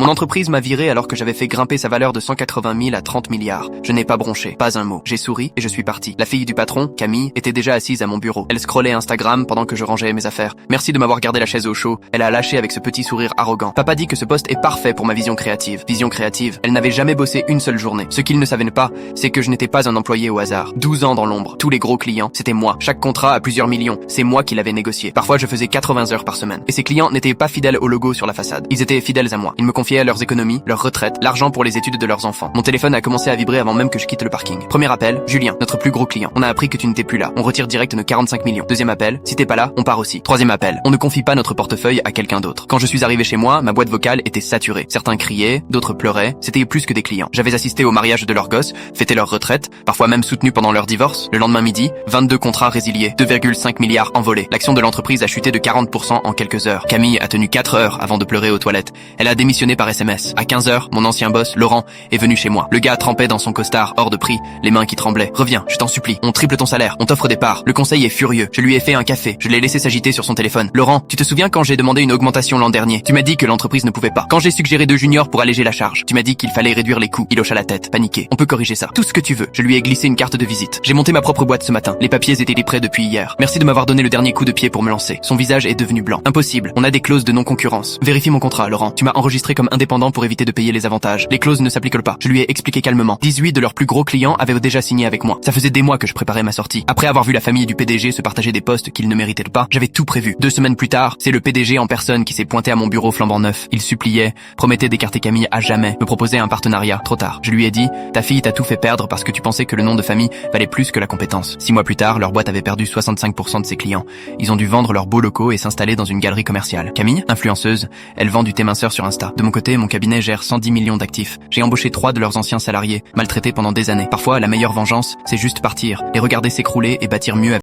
Mon entreprise m'a viré alors que j'avais fait grimper sa valeur de 180 000 à 30 milliards. Je n'ai pas bronché, pas un mot. J'ai souri et je suis parti. La fille du patron, Camille, était déjà assise à mon bureau. Elle scrollait Instagram pendant que je rangeais mes affaires. Merci de m'avoir gardé la chaise au chaud. Elle a lâché avec ce petit sourire arrogant. Papa dit que ce poste est parfait pour ma vision créative. Vision créative, elle n'avait jamais bossé une seule journée. Ce qu'il ne savait pas, c'est que je n'étais pas un employé au hasard. 12 ans dans l'ombre. Tous les gros clients, c'était moi. Chaque contrat à plusieurs millions, c'est moi qui l'avais négocié. Parfois, je faisais 80 heures par semaine. Et ces clients n'étaient pas fidèles au logo sur la façade. Ils étaient fidèles à moi. Ils me confiaient leurs économies, leurs retraites, l'argent pour les études de leurs enfants. Mon téléphone a commencé à vibrer avant même que je quitte le parking. Premier appel, Julien, notre plus gros client. On a appris que tu n'étais plus là. On retire direct nos 45 millions. Deuxième appel, si t'es pas là, on part aussi. Troisième appel, on ne confie pas notre portefeuille à quelqu'un d'autre. Quand je suis arrivé chez moi, ma boîte vocale était saturée. Certains criaient, d'autres pleuraient. C'était plus que des clients. J'avais assisté au mariage de leurs gosses, fêté leur retraite, parfois même soutenu pendant leur divorce. Le lendemain midi, 22 contrats résiliés, 2,5 milliards envolés. L'action de l'entreprise a chuté de 40% en quelques heures. Camille a tenu 4 heures avant de pleurer aux toilettes. Elle a démissionné par SMS. À 15 heures, mon ancien boss, Laurent, est venu chez moi. Le gars trempait dans son costard, hors de prix, les mains qui tremblaient. Reviens, je t'en supplie. On triple ton salaire, on t'offre des parts. Le conseil est furieux. Je lui ai fait un café. Je l'ai laissé s'agiter sur son téléphone. Laurent, tu te souviens quand j'ai demandé une augmentation l'an dernier? Tu m'as dit que l'entreprise ne pouvait pas. Quand j'ai suggéré 2 juniors pour alléger la charge, tu m'as dit qu'il fallait réduire les coûts. Il hocha la tête, paniqué. On peut corriger ça. Tout ce que tu veux. Je lui ai glissé une carte de visite. J'ai monté ma propre boîte ce matin. Les papiers étaient prêts depuis hier. Merci de m'avoir donné le dernier coup de pied pour me lancer. Son visage est devenu blanc. Impossible. On a des clauses de non-concurrence. Vérifie mon contrat, Laurent. Tu m'as enregistré comme indépendant pour éviter de payer les avantages. Les clauses ne s'appliquent pas. Je lui ai expliqué calmement. 18 de leurs plus gros clients avaient déjà signé avec moi. Ça faisait des mois que je préparais ma sortie. Après avoir vu la famille du PDG se partager des postes qu'ils ne méritaient pas, j'avais tout prévu. 2 semaines plus tard, c'est le PDG en personne qui s'est pointé à mon bureau flambant neuf. Il suppliait, promettait d'écarter Camille à jamais, me proposait un partenariat. Trop tard. Je lui ai dit, ta fille t'a tout fait perdre parce que tu pensais que le nom de famille valait plus que la compétence. 6 mois plus tard, leur boîte avait perdu 65% de ses clients. Ils ont dû vendre leurs beaux locaux et s'installer dans une galerie commerciale. Camille, influenceuse, elle vend du thé minceur sur Insta. De mon côté, mon cabinet gère 110 millions d'actifs. J'ai embauché 3 de leurs anciens salariés, maltraités pendant des années. Parfois, la meilleure vengeance, c'est juste partir, les regarder s'écrouler et bâtir mieux